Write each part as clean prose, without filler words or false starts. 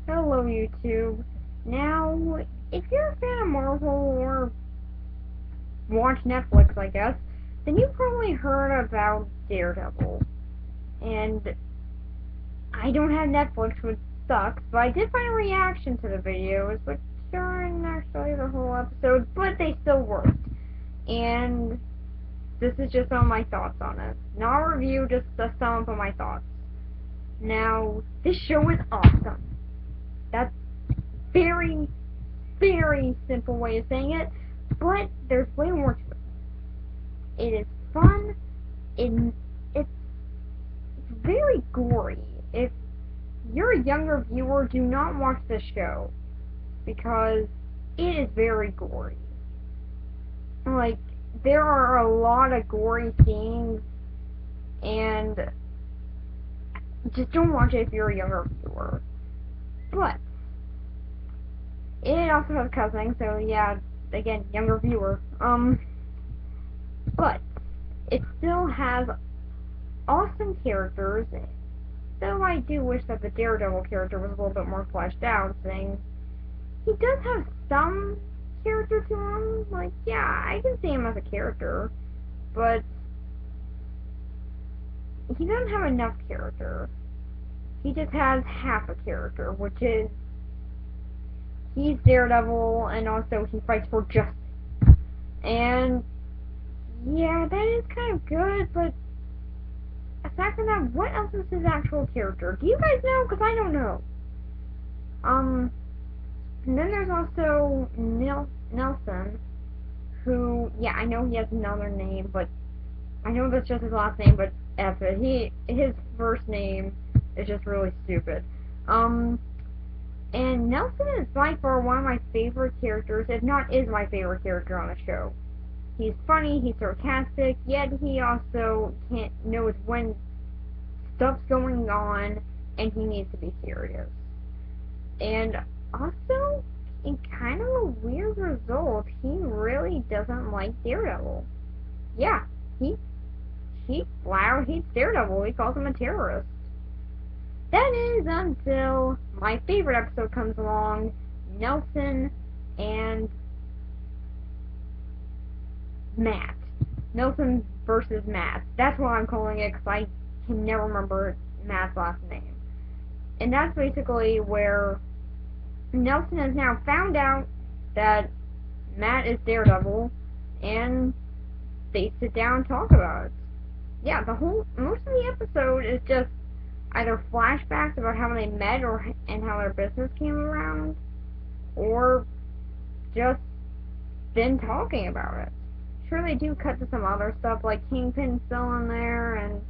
Hello, YouTube. Now, if you're a fan of Marvel or watch Netflix, I guess, then you've probably heard about Daredevil. And I don't have Netflix, which sucks, but I did find a reaction to the videos, which aren't actually the whole episode, but they still worked. And this is just some of my thoughts on it. Not a review, just some of my thoughts. Now, this show is awesome. That's very, very simple way of saying it, but there's way more to it. It is fun. It's very gory. If you're a younger viewer, do not watch this show because it is very gory. Like, there are a lot of gory scenes, and just don't watch it if you're a younger viewer. But it also has cussing, so yeah, again, younger viewer. But it still has awesome characters, though I do wish that the Daredevil character was a little bit more fleshed out, saying he does have some character to him. Like, yeah, I can see him as a character, but he doesn't have enough character. He just has half a character, which is he's Daredevil, and also he fights for justice. And yeah, that is kind of good, but aside from that, what else is his actual character? Do you guys know? Because I don't know. And then there's also Nelson, who, yeah, I know he has another name, but I know that's just his last name, but F it. His first name is just really stupid. And Nelson is by far one of my favorite characters, if not is my favorite character on the show. He's funny, he's sarcastic, yet he also knows when stuff's going on and he needs to be serious. And also, in kind of a weird result, he really doesn't like Daredevil. Yeah, he flat out hates Daredevil. He calls him a terrorist. That is until my favorite episode comes along, Nelson and Matt. Nelson versus Matt. That's what I'm calling it because I can never remember Matt's last name. And that's basically where Nelson has now found out that Matt is Daredevil, and they sit down and talk about it. Yeah, most of the episode is just either flashbacks about how they met and how their business came around, or just them talking about it. Sure, they do cut to some other stuff, like Kingpin's still in there, and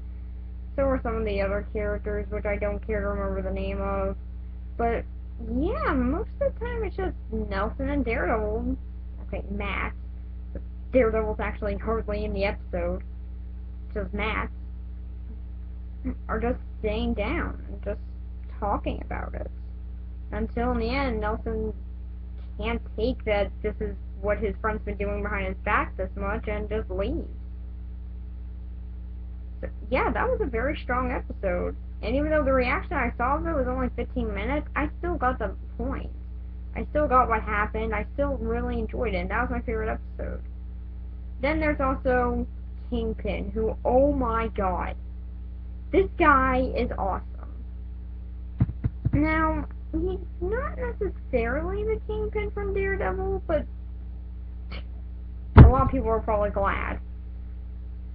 so are some of the other characters, which I don't care to remember the name of. But yeah, most of the time it's just Nelson and Daredevil. Okay, Matt. But Daredevil's actually hardly in the episode. Just Matt. Are just staying down and just talking about it. Until in the end, Nelson can't take that this is what his friend's been doing behind his back this much and just leaves. So, yeah, that was a very strong episode. And even though the reaction I saw of it was only 15 minutes, I still got the point. I still got what happened. I still really enjoyed it, and that was my favorite episode. Then there's also Kingpin, who, oh my god, this guy is awesome. Now, he's not necessarily the Kingpin from Daredevil, but a lot of people are probably glad.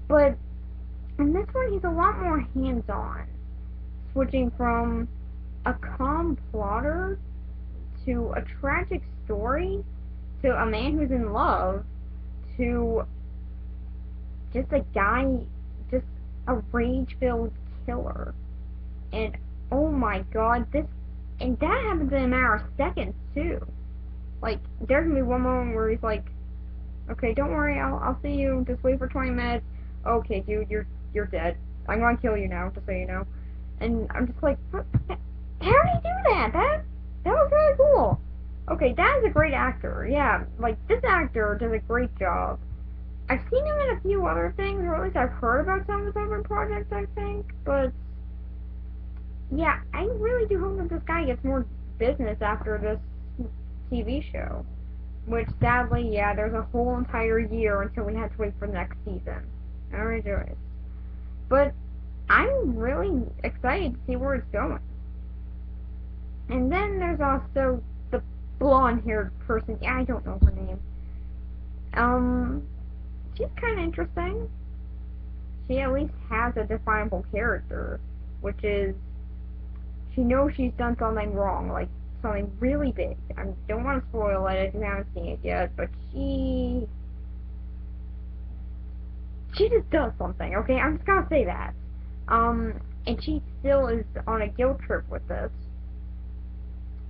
But in this one, he's a lot more hands-on, switching from a calm plotter to a tragic story to a man who's in love to just a guy, just a rage-filled killer. And oh my god, and that happens in a matter of seconds too. Like, there's gonna be one moment where he's like, okay, don't worry, I'll see you, just wait for 20 minutes. Okay, dude, you're dead. I'm gonna kill you now, just so you know. And I'm just like, what? How did he do that? That was really cool. Okay, that is a great actor. Yeah, like, this actor does a great job. I've seen him in a few other things, or at least I've heard about some of his other projects, I think, but yeah, I really do hope that this guy gets more business after this TV show. Which, sadly, yeah, there's a whole entire year until we have to wait for the next season. I rejoice. But I'm really excited to see where it's going. And then there's also the blonde-haired person. Yeah, I don't know her name. She's kind of interesting. She at least has a definable character, which is she knows she's done something wrong, like something really big. I don't want to spoil it if you haven't seen it yet, but she just does something, okay? I'm just gonna say that. And she still is on a guilt trip with this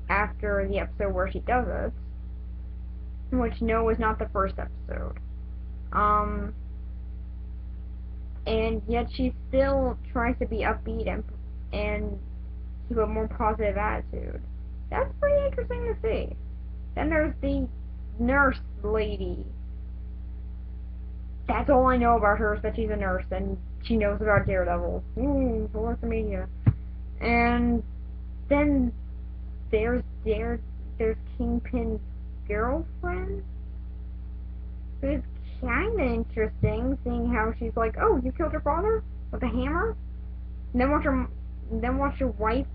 after the episode where she does it, which no was not the first episode. And yet she still tries to be upbeat and keep a more positive attitude. That's pretty interesting to see. Then there's the nurse lady. That's all I know about her is that she's a nurse and she knows about Daredevil. Lots of media. And then there's Kingpin's girlfriend, who's kind of interesting, seeing how she's like, "Oh, you killed your father with a hammer," and then watch your wife,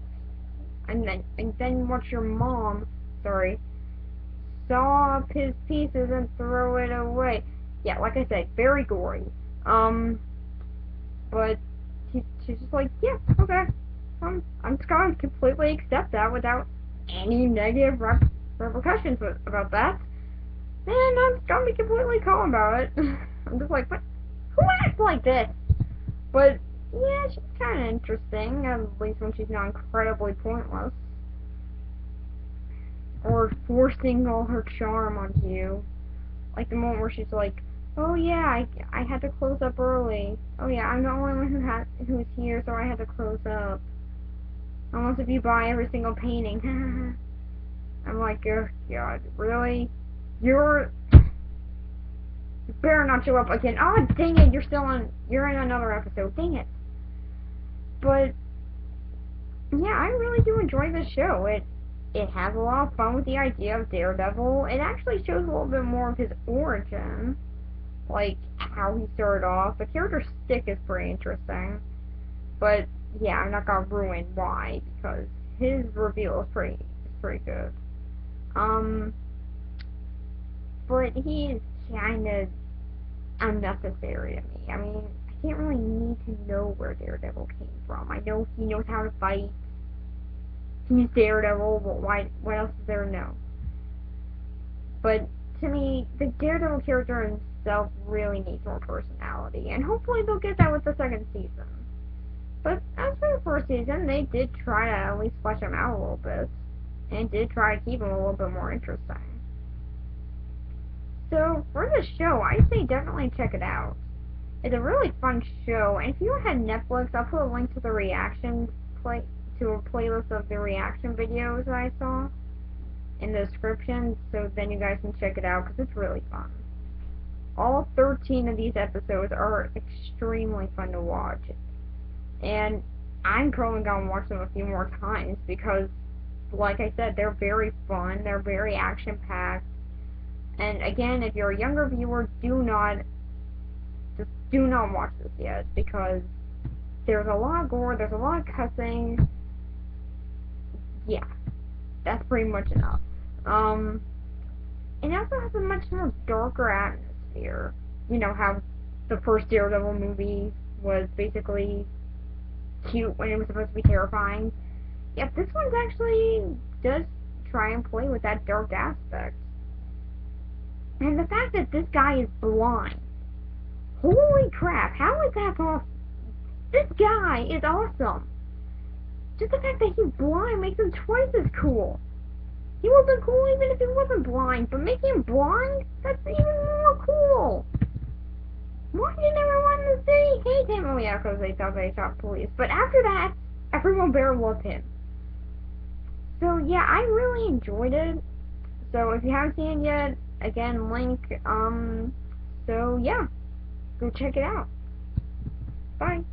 and then watch your mom, saw up his pieces and throw it away. Yeah, like I said, very gory. But she's just like, yeah, okay, I'm just gonna completely accept that without any negative repercussions about that. And I'm just gonna be completely calm about it. I'm just like, but who acts like this? But yeah, she's kind of interesting, at least when she's not incredibly pointless or forcing all her charm onto you. Like the moment where she's like, "Oh yeah, I had to close up early. Oh yeah, I'm the only one who's here, so I had to close up. Unless if you buy every single painting." I'm like, oh god, really? You better not show up again. Oh, dang it, you're in another episode. Dang it. But yeah, I really do enjoy this show. It has a lot of fun with the idea of Daredevil. It actually shows a little bit more of his origin, like how he started off. The character stick is pretty interesting, but yeah, I'm not gonna ruin why because his reveal is pretty good. But he is kind of unnecessary to me. I mean, I can't really need to know where Daredevil came from. I know he knows how to fight. He's Daredevil, but what else is there to know? But to me, the Daredevil character himself really needs more personality, and hopefully they'll get that with the second season. But as for the first season, they did try to at least flesh him out a little bit, and did try to keep him a little bit more interesting. So, for the show, I say definitely check it out. It's a really fun show, and if you had Netflix, I'll put a link to the to a playlist of the reaction videos that I saw in the description, so then you guys can check it out, because it's really fun. All 13 of these episodes are extremely fun to watch, and I'm probably going to watch them a few more times, because, like I said, they're very fun, they're very action-packed. And again, if you're a younger viewer, do not watch this yet, because there's a lot of gore, there's a lot of cussing. Yeah, that's pretty much enough. And it also has a much more darker atmosphere. You know how the first Daredevil movie was basically cute when it was supposed to be terrifying. Yep, this one's actually does try and play with that dark aspect. And the fact that this guy is blind. Holy crap, how is that possible? This guy is awesome. Just the fact that he's blind makes him twice as cool. He would have been cool even if he wasn't blind, but making him blind? That's even more cool. Why did everyone in the city hate him? Oh yeah, because they thought they shot police. But after that, everyone better love him. So yeah, I really enjoyed it. So if you haven't seen it yet, again, link, so yeah, go check it out. Bye.